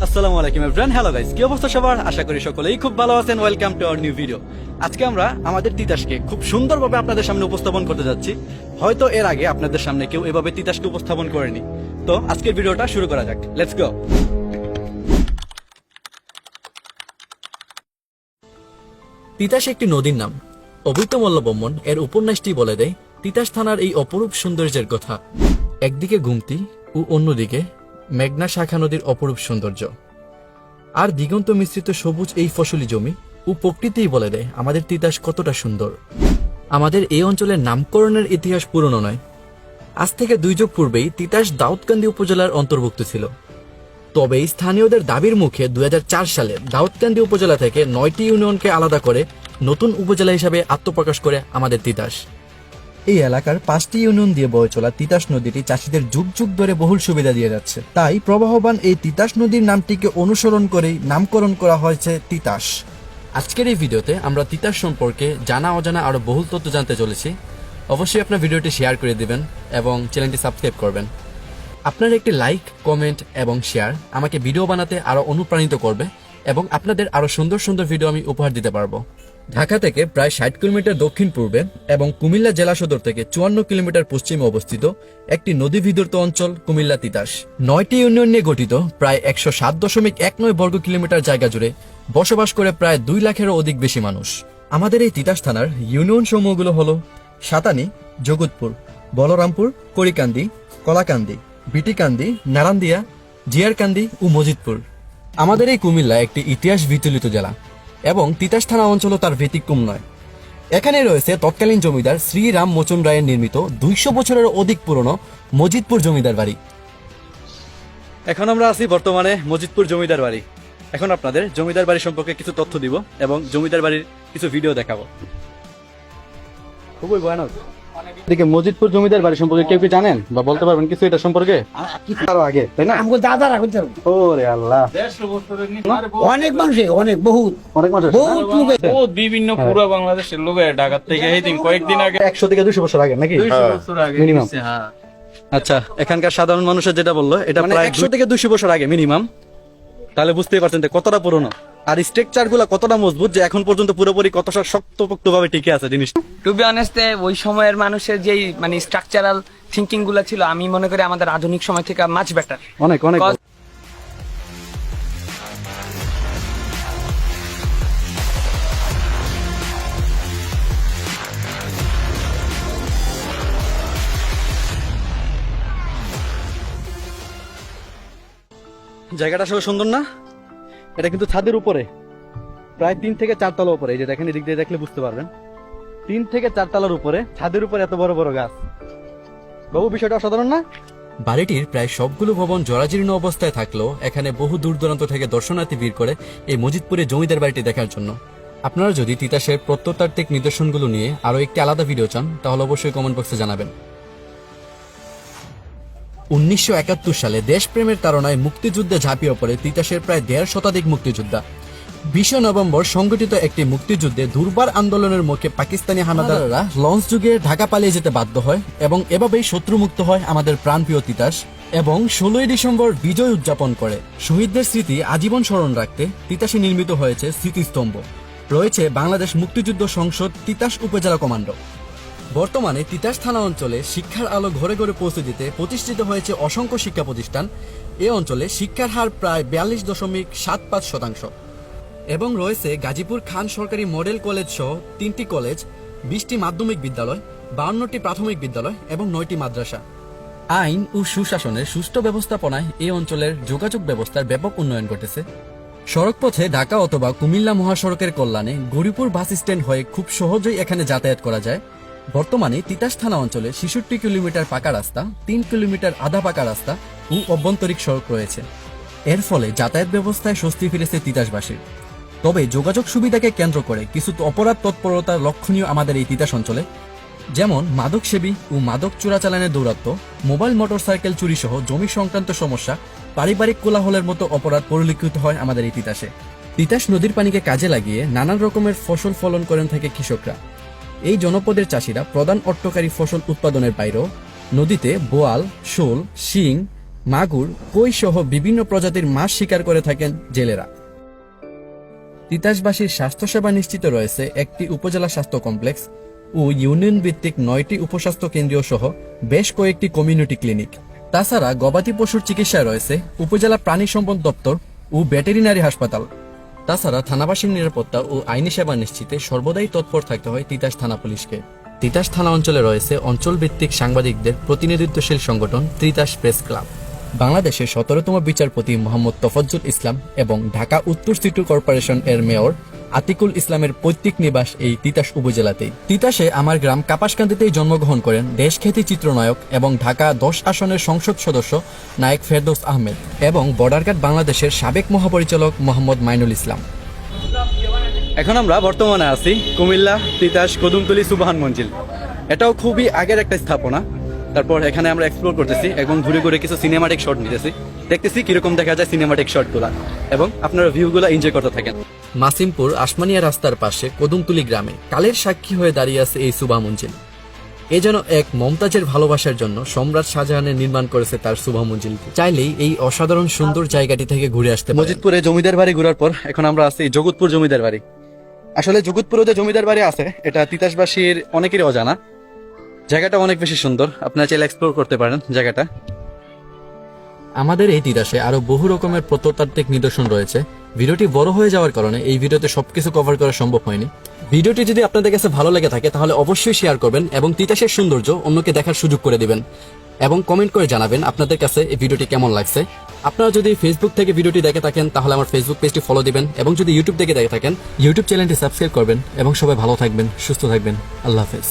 আসসালামু আলাইকুম everyone, hello guys, কি অবস্থা সবার? আশা করি সকলেই খুব ভালো আছেন। Welcome to our new video. আজকে আমরা আমাদের তিতাসকে খুব সুন্দরভাবে আপনাদের সামনে উপস্থাপন করতে যাচ্ছি। হয়তো এর আগে আপনাদের সামনে কেউ এভাবে তিতাসকে উপস্থাপন করেনি। তো আজকের ভিডিওটা শুরু করা যাক, লেটস গো। তিতাস একটি নদীর নাম। অভিত মল্লবর্মন এর উপন্যাসটি বলে দেয় তিতাস থানার এই অপরূপ সৌন্দর্যের কথা। একদিকে গুমতি ও অন্যদিকে মেঘনা শাখা নদীর অপরূপ সৌন্দর্য, আর দিগন্ত মিশ্রিত সবুজ এই ফসলি জমি ও প্রকৃতিই বলে দেয় আমাদের তিতাস কতটা সুন্দর। আমাদের এই অঞ্চলের নামকরণের ইতিহাস পুরনো নয়। আজ থেকে 2 যুগ পূর্বেই তিতাস দাউদকান্দি উপজেলার অন্তর্ভুক্ত ছিল। তবে স্থানীয়দের দাবির মুখে 2004 সালে দাউদকান্দি উপজেলা থেকে 9টি ইউনিয়নকে আলাদা করে নতুন উপজেলা হিসাবে আত্মপ্রকাশ করে আমাদের তিতাস। এই এলাকার 5টি ইউনিয়ন দিয়ে বয়ে চলা তিতাস নদীটি চাষীদের যুগ যুগ ধরে বহুল সুবিধা দিয়ে যাচ্ছে। তাই প্রবাহবান এই তিতাস নদীর নামটিকে অনুসরণ করেই নামকরণ করা হয়েছে তিতাস। আজকের এই ভিডিওতে আমরা তিতাস সম্পর্কে জানা অজানা আরো বহুল তথ্য জানতে চলেছি। অবশ্যই আপনার ভিডিওটি শেয়ার করে দিবেন এবং চ্যানেলটি সাবস্ক্রাইব করবেন। আপনার একটি লাইক, কমেন্ট এবং শেয়ার আমাকে ভিডিও বানাতে আরো অনুপ্রাণিত করবে এবং আপনাদের আরো সুন্দর সুন্দর ভিডিও আমি উপহার দিতে পারবো। ঢাকা থেকে প্রায় 60 কিলোমিটার দক্ষিণ পূর্বে এবং কুমিল্লা জেলা সদর থেকে 54 কিলোমিটার পশ্চিমে অবস্থিত একটি নদী বিধুর্ত অঞ্চল কুমিল্লা তিতাস। 9টি ইউনিয়ন নিয়ে গঠিত প্রায় 107.19 বর্গ কিলোমিটার জায়গা জুড়ে বসবাস করে প্রায় 2 লাখেরও অধিক বেশি মানুষ। আমাদের এই তিতাস থানার ইউনিয়ন সমূহগুলো হলো সাতানি, জগৎপুর, বলরামপুর, করিকান্দি, কলাকান্দি, বিটিকান্দি, নারান্দিয়া, জিয়ারকান্দি ও মজিদপুর। আমাদের এই কুমিল্লা একটি ইতিহাস বিচলিত জেলা এবং তিতাস থানা অঞ্চলও তার ব্যতিক্রম নয়। এখানে রয়েছে তৎকালীন জমিদার শ্রী রাম মোচন রায়ের নির্মিত 200 বছরের অধিক পুরনো মজিদপুর জমিদার বাড়ি। এখন আমরা আছি বর্তমানে মজিদপুর জমিদার বাড়ি। এখন আপনাদের জমিদার বাড়ি সম্পর্কে কিছু তথ্য দিব এবং জমিদার বাড়ির কিছু ভিডিও দেখাবো। খুবই ভয়ানক। এদিকে মজিদপুর জমিদার বাড়ি সম্পর্কে কেউ কি জানেন বা বলতে পারবেন কিছু এটা সম্পর্কে? আরো আগে, তাই না? আমাকে দাদা রাখুন। ওরে আল্লাহ, অনেক মানুষ, অনেক বহুত অনেক মানুষ, বহুত লোক বহুত বিভিন্ন পুরো বাংলাদেশের লোক ঢাকা থেকে এই দিন কয়েকদিন আগে 100 থেকে 200 বছর আগে নাকি? 200 বছর আগে মিনিমাম। হয়েছে, হ্যাঁ। আচ্ছা, এখানকার সাধারণ মানুষের যেটা বললো এটা প্রায় 100 থেকে 200 বছর আগে মিনিমাম। তাহলে বুঝতেই পারছেন যে কতটা পুরনো আর স্ট্রাকচার গুলা কতটা মজবুত যে এখন পর্যন্ত পুরোপুরি কতটা শক্তপোক্ত ভাবে টিকে আছে জিনিসটা। টু বি অনেস্ট, ওই সময়ের মানুষের যেই মানে স্ট্রাকচারাল থিঙ্কিং গুলো ছিল, আমি মনে করি আমাদের আধুনিক সময় থেকে মাচ বেটার। অনেক অনেক। জায়গাটা আসলে সুন্দর না? এটা কিন্তু ছাদের উপরে, প্রায় 3 থেকে 4 তলা উপরে। এই যে দেখেন, এদিক দিয়ে দেখলে বুঝতে পারবেন 3 থেকে 4 তলার উপরে, ছাদের উপরে এত বড় বড় গাছ। বাবু, বিষয়টা অসাধারণ না? বাড়িটির প্রায় সবগুলো ভবন জরাজীর্ণ অবস্থায় থাকলেও এখানে বহু দূর দূরান্ত থেকে দর্শনার্থী ভিড় করে এই মজিদপুরে জমিদার বাড়িটি দেখার জন্য। আপনারা যদি তিতাসের প্রত্নতাত্ত্বিক নিদর্শনগুলো নিয়ে আরো একটি আলাদা ভিডিও চান তাহলে অবশ্যই কমেন্ট বক্সে জানাবেন। 1971 সালে দেশপ্রেমের তাড়নায় মুক্তিযুদ্ধে ঝাঁপিয়ে পড়ে তিতাসের প্রায় 1.5 শতাধিক মুক্তিযোদ্ধা। 20 নভেম্বর সংগঠিত একটি মুক্তিযুদ্ধে দুর্বার আন্দোলনের মুখে পাকিস্তানি হানাদাররা লঞ্চ যুগে ঢাকা পালিয়ে যেতে বাধ্য হয় এবং এভাবেই শত্রুমুক্ত হয় আমাদের প্রাণপ্রিয় তিতাস এবং 16ই ডিসেম্বর বিজয় উদযাপন করে। শহীদদের স্মৃতি আজীবন স্মরণ রাখতে তিতাসে নির্মিত হয়েছে স্মৃতিস্তম্ভ। রয়েছে বাংলাদেশ মুক্তিযুদ্ধ সংসদ তিতাস উপজেলা কমান্ডো। বর্তমানে তিতাস থানা অঞ্চলে শিক্ষার আলো ঘরে ঘরে পৌঁছে দিতে প্রতিষ্ঠিত হয়েছে অসংখ্য শিক্ষা প্রতিষ্ঠান। এ অঞ্চলে শিক্ষার হার প্রায় 42.75% এবং রয়েছে গাজীপুর খান সরকারি মডেল কলেজ সহ 3টি কলেজ, 20টি মাধ্যমিক বিদ্যালয়, 52টি প্রাথমিক বিদ্যালয় এবং 9টি মাদ্রাসা। আইন ও সুশাসনের সুষ্ঠু ব্যবস্থাপনায় এই অঞ্চলের যোগাযোগ ব্যবস্থার ব্যাপক উন্নয়ন ঘটেছে। সড়কপথে ঢাকা অথবা কুমিল্লা মহাসড়কের কল্যাণে গৌরীপুর বাস স্ট্যান্ড হয়ে খুব সহজেই এখানে যাতায়াত করা যায়। বর্তমানে তিতাস থানা অঞ্চলে 66 কিলোমিটার পাকা রাস্তা, 3 কিলোমিটার আধা পাকা রাস্তা ও অভ্যন্তরীণ সড়ক রয়েছে। এর ফলে যাতায়াত ব্যবস্থায় স্বস্তি ফিরেছে তিতাসবাসীর। তবে যোগাযোগ সুবিধাকে কেন্দ্র করে কিছু অপরাধ তৎপরতা লক্ষণীয় আমাদের এই তিতাস অঞ্চলে, যেমন মাদক সেবী ও মাদক চোরাচালানের দৌরাত্ম্য, মোবাইল মোটরসাইকেল চুরি সহ জমি সংক্রান্ত সমস্যা, পারিবারিক কোলাহলের মতো অপরাধ পরিলক্ষিত হয় আমাদের এই তিতাসে। তিতাস নদীর পানিকে কাজে লাগিয়ে নানান রকমের ফসল ফলন করেন থাকে কৃষকরা। এই জনপদের চাষিরা প্রধান অর্থকারী ফসল উৎপাদনের বাইরেও নদীতে বোয়াল, শোল, শিং, মাগুর, কই সহ বিভিন্ন প্রজাতির মাছ শিকার করে থাকেন জেলেরা। তিতাসবাসীর স্বাস্থ্যসেবা নিশ্চিত রয়েছে একটি উপজেলা স্বাস্থ্য কমপ্লেক্স ও ইউনিয়ন ভিত্তিক 9টি উপস্বাস্থ্য কেন্দ্র সহ বেশ কয়েকটি কমিউনিটি ক্লিনিক। তাছাড়া গবাদি পশুর চিকিৎসায় রয়েছে উপজেলা প্রাণী সম্পদ দপ্তর ও ভেটেরিনারি হাসপাতাল। তাছাড়া থানাবাসীর নিরাপত্তা ও আইনি সেবা নিশ্চিতে সর্বদাই তৎপর থাকতে হয় তিতাস থানা পুলিশকে। তিতাস থানা অঞ্চলে রয়েছে অঞ্চলভিত্তিক সাংবাদিকদের প্রতিনিধিত্বশীল সংগঠন তিতাস প্রেস ক্লাব। বাংলাদেশের 17তম বিচারপতি মোহাম্মদ তফাজ্জল ইসলাম এবং ঢাকা উত্তর সিটি কর্পোরেশন এর মেয়র আতিকুল ইসলামের পৈতৃক নিবাস এই তিতাস উপজেলাতেই। তিতাসে আমার গ্রাম কাপাসকান্দিতেই জন্মগ্রহণ করেন দেশখ্যাতি চিত্রনায়ক এবং ঢাকা 10 আসনের সংসদ সদস্য নায়েক ফেরদৌস আহমেদ এবং বর্ডার গার্ড বাংলাদেশের সাবেক মহাপরিচালক মোহাম্মদ মাইনুল ইসলাম। এখন আমরা বর্তমানে আছি কুমিল্লা তিতাস কদমতলী সুবহান মঞ্জিল। এটাও খুবই আগের একটা স্থাপনা। তারপর এখানে আমরা এক্সপ্লোর করতেছি এবং ঘুরে ঘুরে কিছু সিনেমাটিক শট নিতেছি, দেখতেছি কিরকম দেখা যায় সিনেমাটিক শটগুলা, এবং আপনারা ভিউগুলো এনজয় করতে থাকেন। মাসিমপুর আসমানিয়া রাস্তার পাশে কদমতলী গ্রামে কালের সাক্ষী হয়ে দাঁড়িয়ে আছে এই সুবহা মঞ্জিল। এ যেন এক মমতাজের ভালোবাসার জন্য সম্রাট শাহজাহানের নির্মাণ করেছে তার সুবহা মঞ্জিল। চাইলেই এই অসাধারণ সুন্দর জায়গাটি থেকে ঘুরে আসতে পারেন। মজিদপুরে জমিদার বাড়ি ঘোরার পর এখন আমরা আছি জগৎপুর জমিদার বাড়ি। আসলে জগৎপুরে যে জমিদার বাড়ি আছে এটা তিতাসবাসীর অনেকেরই অজানা। জায়গাটা অনেক বেশি সুন্দর, আপনারা চাইলে এক্সপ্লোর করতে পারেন জায়গাটা। আমাদের এই তিতাসে আরো বহু রকমের প্রত্নতাত্ত্বিক নিদর্শন রয়েছে। ভিডিওটি বড় হয়ে যাওয়ার কারণে এই ভিডিওতে সবকিছু কভার করা সম্ভব হয়নি। ভিডিওটি যদি আপনাদের কাছে ভালো লেগে থাকে তাহলে অবশ্যই শেয়ার করবেন এবং তিতাসের সৌন্দর্য অন্যকে দেখার সুযোগ করে দিবেন এবং কমেন্ট করে জানাবেন আপনাদের কাছে এই ভিডিওটি কেমন লাগছে। আপনারা যদি ফেসবুক থেকে ভিডিওটি দেখে থাকেন তাহলে আমার ফেসবুক পেজটি ফলো দিবেন এবং যদি ইউটিউব থেকে দেখে থাকেন ইউটিউব চ্যানেলটি সাবস্ক্রাইব করবেন এবং সবাই ভালো থাকবেন, সুস্থ থাকবেন। আল্লাহ হাফেজ।